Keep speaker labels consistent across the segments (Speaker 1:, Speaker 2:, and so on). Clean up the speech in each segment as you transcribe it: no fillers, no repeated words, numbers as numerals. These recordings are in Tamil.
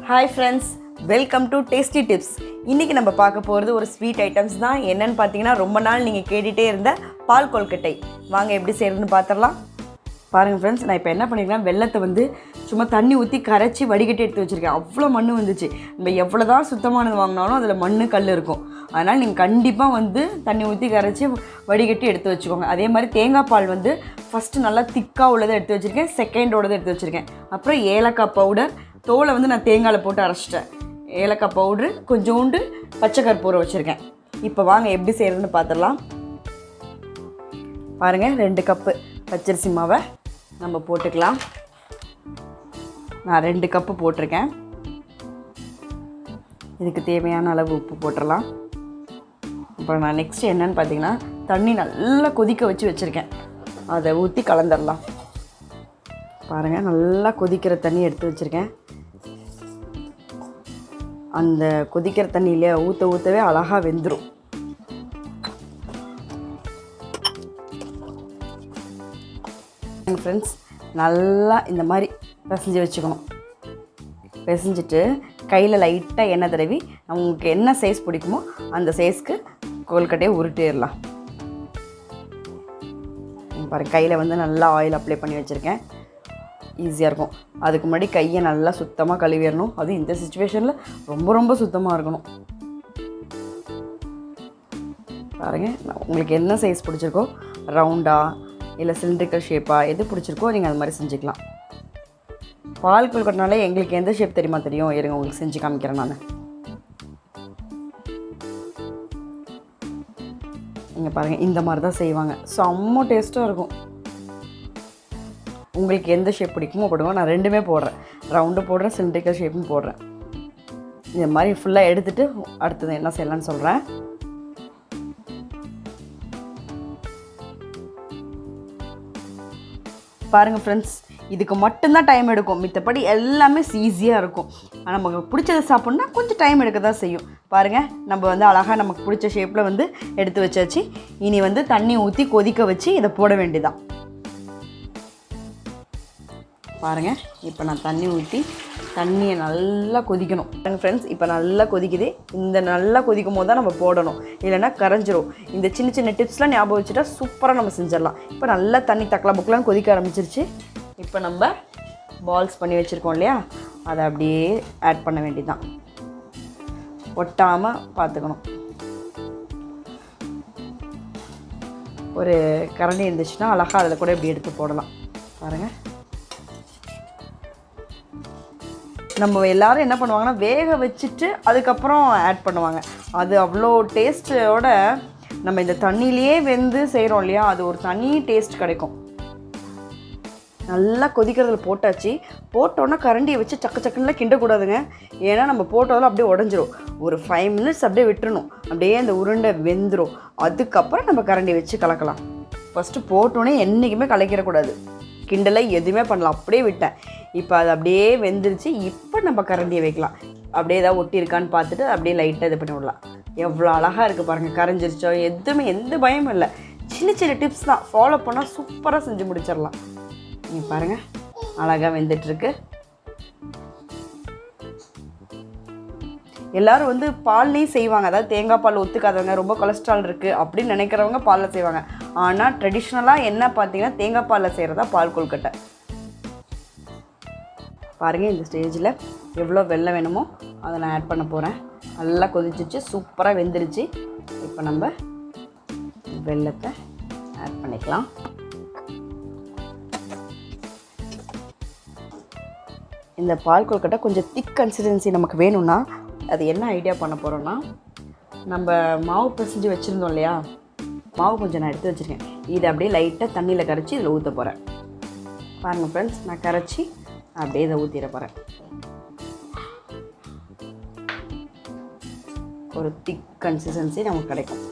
Speaker 1: Hi friends, welcome to Tasty Tips. இன்னைக்கு நம்ம பார்க்க போறது ஒரு ஸ்வீட் ஐட்டம்ஸ் தான். என்னன்னு பார்த்தீங்கன்னா ரொம்ப நாள் நீங்க கேட்டிட்டே இருந்த பால் கொல்கட்டை. வாங்க எப்படி செய்யறதுன்னு பார்த்தறலாம். பாருங்க ஃப்ரெண்ட்ஸ், நான் இப்போ என்ன பண்ணிருக்கேன், வெல்லத்தை வந்து சும்மா தண்ணி ஊற்றி கரைச்சி வடிகட்டி எடுத்து வச்சுருக்கேன். அவ்வளோ மண் வந்துச்சு. நம்ம எவ்வளோ தான் சுத்தமானது வாங்கினாலும் அதில் மண் கல் இருக்கும். அதனால் நீங்கள் கண்டிப்பாக வந்து தண்ணி ஊற்றி கரைச்சி வடிகட்டி எடுத்து வச்சுக்கோங்க. அதே மாதிரி தேங்காய் பால் வந்து ஃபஸ்ட்டு நல்லா திக்காக உள்ளதை எடுத்து வச்சுருக்கேன், செகண்டோடதை எடுத்து வச்சுருக்கேன். அப்புறம் ஏலக்காய் பவுடர், தோலை வந்து நான் தேங்காயில் போட்டு அரைச்சிட்டேன். ஏலக்காய் பவுட்ரு, கொஞ்சோண்டு பச்சை கற்பூரம் வச்சுருக்கேன். இப்போ வாங்க எப்படி செய்கிறதுன்னு பார்த்துடலாம். பாருங்கள், 2 கப்பு பச்சரிசி மாவை நம்ம போட்டுக்கலாம். நான் 2 கப்பு போட்டிருக்கேன். இதுக்கு தேவையான அளவு உப்பு போட்டுடலாம். அப்புறம் நான் நெக்ஸ்ட்டு என்னென்னு பார்த்தீங்கன்னா, தண்ணி நல்லா கொதிக்க வச்சுருக்கேன். அதை ஊற்றி கலந்துடலாம். பாருங்கள், நல்லா கொதிக்கிற தண்ணி எடுத்து வச்சுருக்கேன். அந்த கொதிக்கிற தண்ணியிலே ஊற்றவே அழகாக வெந்துடும். ஃப்ரெண்ட்ஸ், நல்லா இந்த மாதிரி பிசைஞ்சு வச்சுக்கணும். பிசைஞ்சிட்டு கையில் லைட்டாக எண்ணெய் தடவி உங்களுக்கு என்ன சைஸ் பிடிக்குமோ அந்த சைஸ்க்கு கொழுக்கட்டையை உருட்டிடலாம். பாருங்கள், கையில் வந்து நல்லா ஆயில் அப்ளை பண்ணி வச்சுருக்கேன். ஈஸியாக இருக்கும். அதுக்கு முன்னாடி கையை நல்லா சுத்தமாக கழுவிடணும். அதுவும் இந்த சுச்சுவேஷனில் ரொம்ப சுத்தமாக இருக்கணும். பாருங்கள், உங்களுக்கு என்ன சைஸ் பிடிச்சிருக்கோ, ரவுண்டாக இல்லை சிலிண்ட்ரிக்கல் ஷேப்பாக எது பிடிச்சிருக்கோ நீங்கள் அது மாதிரி செஞ்சுக்கலாம். பால் கொழுக்கட்டைனாலே எங்களுக்கு எந்த ஷேப் தெரியும். இருங்க, உங்களுக்கு செஞ்சு காமிக்கிறேன் நான். நீங்கள் பாருங்கள், இந்த மாதிரி தான் செய்வாங்க. செம்ம டேஸ்ட்டாக இருக்கும். உங்களுக்கு எந்த ஷேப் பிடிக்குமோ போடுங்க. நான் 2மே போடுறேன், ரவுண்டு போடுறேன், சிலிண்ட்ரிக்கல் ஷேப்பும் போடுறேன். இந்த மாதிரி ஃபுல்லாக எடுத்துகிட்டு அடுத்தது என்ன செய்யலான்னு சொல்கிறேன். பாருங்கள் ஃப்ரெண்ட்ஸ், இதுக்கு மட்டும்தான் டைம் எடுக்கும். மித்தபடி எல்லாமே ஈஸியாக இருக்கும். ஆனால் நமக்கு பிடிச்சதை சாப்பிட்ணுன்னா கொஞ்சம் டைம் எடுக்க தான் செய்யும். பாருங்கள், நம்ம வந்து அழகாக நமக்கு பிடிச்ச ஷேப்பில் வந்து எடுத்து வச்சாச்சு. இனி வந்து தண்ணி ஊற்றி கொதிக்க வச்சு இதை போட வேண்டியதான். பாருங்கள், இப்போ நான் தண்ணி ஊற்றி தண்ணியை நல்லா கொதிக்கணும். பாருங்கள் ஃப்ரெண்ட்ஸ், இப்போ நல்லா கொதிக்குது. இந்த நல்லா கொதிக்கும் போது தான் நம்ம போடணும், இல்லைன்னா கரைஞ்சிரும். இந்த சின்ன டிப்ஸ்லாம் ஞாபகம் வச்சுட்டா சூப்பராக நம்ம செஞ்சிடலாம். இப்போ நல்லா தண்ணி தக்கலா புக்கலான்னு கொதிக்க ஆரம்பிச்சிருச்சு. இப்போ நம்ம பால்ஸ் பண்ணி வச்சுருக்கோம் இல்லையா, அதை அப்படியே ஆட் பண்ண வேண்டியதுதான். ஒட்டாமல் பார்த்துக்கணும். ஒரு கரண்டி இருந்துச்சுன்னா அழகாக அதில் கூட இப்படி எடுத்து போடலாம். பாருங்கள், நம்ம எல்லோரும் என்ன பண்ணுவாங்கன்னா, வேக வச்சுட்டு அதுக்கப்புறம் ஆட் பண்ணுவாங்க. அது அவ்வளோ டேஸ்ட்டோட நம்ம இந்த தண்ணியிலையே வெந்து செய்கிறோம் இல்லையா, அது ஒரு தனி டேஸ்ட் கிடைக்கும். நல்லா கொதிக்கிறதுல போட்டாச்சு. போட்டோன்னா கரண்டியை வச்சு சக்குன்னு கிண்டக்கூடாதுங்க. ஏன்னா நம்ம போட்டதில் அப்படியே உடஞ்சிரும். ஒரு 5 மினிட்ஸ் அப்படியே விட்டுறணும். அப்படியே அந்த உருண்டை வெந்துடும். அதுக்கப்புறம் நம்ம கரண்டி வச்சு கலக்கலாம். ஃபஸ்ட்டு போட்டோன்னே என்றைக்குமே கலக்கிடக்கூடாது. கிண்டலை எதுவுமே பண்ணலாம். அப்படியே விட்டேன். இப்போ அது அப்படியே வெந்துருச்சு. இப்போ நம்ம கரண்டியை வைக்கலாம். அப்படியே ஏதாவது ஒட்டியிருக்கான்னு பார்த்துட்டு அப்படியே லைட்டாக இது பண்ணி விடலாம். எவ்வளோ அழகாக இருக்குது பாருங்கள். கரைஞ்சிருச்சோ எதுவுமே எந்த பயமும் இல்லை. சின்ன டிப்ஸ் தான், ஃபாலோ பண்ணால் சூப்பராக செஞ்சு முடிச்சிடலாம். நீங்கள் பாருங்கள், அழகாக வெந்துட்டுருக்கு. எல்லோரும் வந்து பால்லையும் செய்வாங்க. அதாவது தேங்காய் பால் ஒத்துக்காதவங்க, ரொம்ப கொலஸ்ட்ரால் இருக்குது அப்படின்னு நினைக்கிறவங்க பாலில் செய்வாங்க. ஆனால் ட்ரெடிஷ்னலாக என்ன பார்த்தீங்கன்னா, தேங்காய் பாலில் செய்கிறதா பால் கொழுக்கட்டை. பாருங்கள், இந்த ஸ்டேஜில் எவ்வளோ வெல்லம் வேணுமோ அதை நான் ஆட் பண்ண போகிறேன். நல்லா கொதிச்சிச்சு, சூப்பராக வெந்துருச்சு. இப்போ நம்ம வெல்லத்தை ஆட் பண்ணிக்கலாம். இந்த பால் கொழுக்கட்டை கொஞ்சம் திக் கன்சிஸ்டன்சி நமக்கு வேணும்னா அது என்ன ஐடியா பண்ண போகிறோன்னா, நம்ம மாவு பிசைஞ்சு வச்சுருந்தோம் இல்லையா, மாவு கொஞ்சம் நான் எடுத்து வச்சுருக்கேன். இதை அப்படியே லைட்டாக தண்ணியில் கரைச்சி இதில் ஊற்ற போகிறேன். பாருங்கள் ஃப்ரெண்ட்ஸ், நான் கரைச்சி அப்படியே இதை ஊற்றிட போகிறேன். ஒரு திக் கன்சிஸ்டன்சி நமக்கு கிடைக்கும்.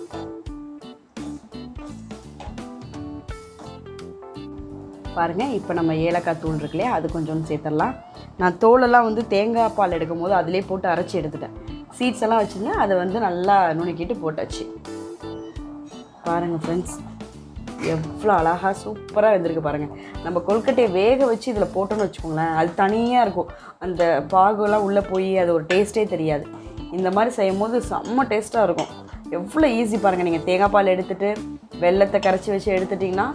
Speaker 1: பாருங்கள், இப்போ நம்ம ஏலக்காய் தூள் இருக்கு இல்லையா, அது கொஞ்சோண்டு சேர்த்துடலாம். நான் தோலெல்லாம் வந்து தேங்காய் பால் எடுக்கும் போது அதிலே போட்டு அரைச்சி எடுத்துட்டேன். சீட்ஸ் எல்லாம் வச்சுருந்தேன், அதை வந்து நல்லா நுணுக்கிட்டு போட்டாச்சு. பாருங்கள் ஃப்ரெண்ட்ஸ், எவ்வளோ அழகாக சூப்பராக வெந்திருக்கு பாருங்கள். நம்ம கொழுக்கட்டையை வேக வச்சு இதில் போட்டோன்னு வச்சுக்கோங்களேன், அது தனியாக இருக்கும். அந்த பாகுலாம் உள்ளே போய் அது ஒரு டேஸ்ட்டே தெரியாது. இந்த மாதிரி செய்யும் போது செம்ம டேஸ்ட்டாக இருக்கும். எவ்வளோ ஈஸி பாருங்கள். நீங்கள் தேங்காய் பால் எடுத்துகிட்டு வெல்லத்தை கரைச்சி வச்சு எடுத்துட்டிங்கன்னா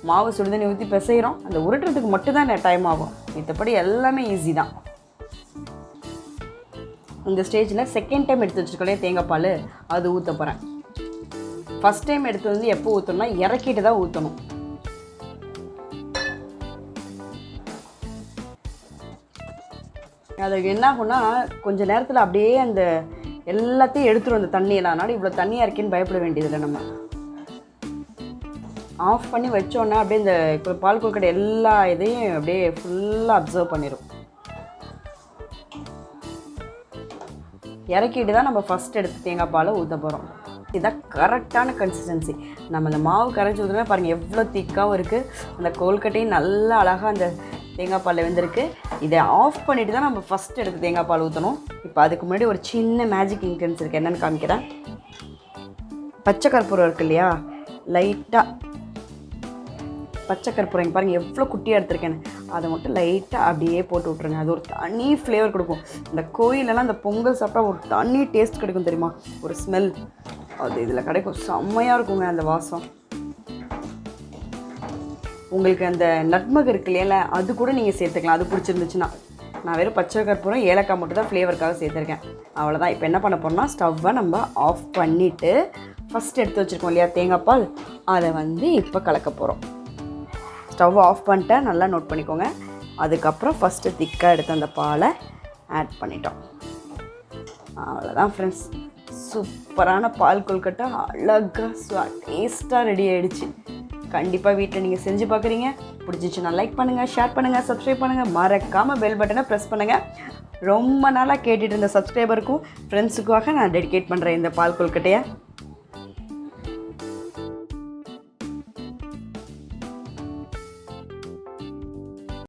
Speaker 1: மாவு சுடுதண்ணி ஊற்றி பிசைகிறோம். அந்த உருட்டுறதுக்கு மட்டும்தான் டைம் ஆகும். மற்றபடி எல்லாமே ஈஸி தான். இந்த ஸ்டேஜில் செகண்ட் டைம் எடுத்து வச்சுருக்கோம் தேங்காய் பால், அது ஊற்ற போகிறேன். ஃபஸ்ட் டைம் எடுத்து வந்து எப்போ ஊற்றணும்னா இறக்கிட்டு தான் ஊற்றணும். அது என்ன ஆகும்னா கொஞ்சம் நேரத்தில் அப்படியே அந்த எல்லாத்தையும் எடுத்துரும் அந்த தண்ணியெல்லாம். அதனால் இவ்வளோ தண்ணியாக இருக்கேன்னு பயப்பட வேண்டியதில்லை. நம்ம ஆஃப் பண்ணி வச்சோன்னா அப்படியே இந்த பால் கொழுக்கட்டை எல்லா இதையும் அப்படியே ஃபுல்லாக அப்சர்வ் பண்ணிடும். இறக்கிட்டு தான் நம்ம ஃபஸ்ட் எடுத்து தேங்காய் பாலை ஊற்ற போகிறோம். இதுதான் கரெக்டான கன்சிஸ்டன்சி. நம்ம அந்த மாவு கரைச்சி ஊற்றுனா பாருங்கள் எவ்வளோ திக்காகவும் இருக்குது. அந்த கொழுக்கட்டையும் நல்லா அழகாக அந்த தேங்காய் பாலில் வெந்திருக்கு. இதை ஆஃப் பண்ணிவிட்டு தான் நம்ம ஃபஸ்ட் எடுத்து தேங்காய் பால் ஊற்றணும். இப்போ அதுக்கு முன்னாடி ஒரு சின்ன மேஜிக் இன்க்ரீடியன்ஸ் இருக்குது, என்னென்னு காமிக்கிறேன். பச்சை கற்பூரம் இருக்குது இல்லையா, லைட்டாக பச்சை கற்பூரம் இங்கே பாருங்கள் எவ்வளோ குட்டியாக எடுத்துருக்கேன்னு, அதை மட்டும் லைட்டாக அப்படியே போட்டு விட்ருங்க. அது ஒரு தனி ஃப்ளேவர் கொடுக்கும். இந்த கோயிலெல்லாம் அந்த பொங்கல் சாப்பிட்டா ஒரு தனி டேஸ்ட் கிடைக்கும் தெரியுமா, ஒரு ஸ்மெல் அது இதில் கிடைக்கும். செம்மையாக இருக்குங்க அந்த வாசம். உங்களுக்கு அந்த நட்மக் இருக்கு இல்லையா, அது கூட நீங்கள் சேர்த்துக்கலாம், அது பிடிச்சிருந்துச்சுன்னா. நான் வெறும் பச்சை கற்பூரம் ஏலக்காய் மட்டும் தான் ஃப்ளேவருக்காக சேர்த்துருக்கேன். அவ்வளோதான். இப்போ என்ன பண்ண போகிறோம்னா ஸ்டவ்வை நம்ம ஆஃப் பண்ணிவிட்டு ஃபஸ்ட் எடுத்து வச்சுருக்கோம் இல்லையா தேங்காய் பால், அதை வந்து இப்போ கலக்க போகிறோம். ஸ்டவ் ஆஃப் பண்ணிட்டு நல்லா நோட் பண்ணிக்கோங்க. அதுக்கப்புறம் ஃபஸ்ட்டு திக்காக எடுத்து அந்த பாலை ஆட் பண்ணிட்டோம். அவ்வளோதான் ஃப்ரெண்ட்ஸ், சூப்பரான பால் கொழுக்கட்டை அழகாக டேஸ்ட்டாக ரெடி ஆகிடுச்சு. கண்டிப்பாக வீட்டில் நீங்கள் செஞ்சு பார்க்குறீங்க. பிடிச்சிச்சுன்னா லைக் பண்ணுங்கள், ஷேர் பண்ணுங்கள், சப்ஸ்கிரைப் பண்ணுங்கள். மறக்காமல் பெல் பட்டனை ப்ரெஸ் பண்ணுங்கள். ரொம்ப நாளாக கேட்டுட்டு இருந்த சப்ஸ்கிரைபருக்கும் ஃப்ரெண்ட்ஸுக்காக நான் டெடிகேட் பண்ணுறேன் இந்த பால் கொழுக்கட்டையை.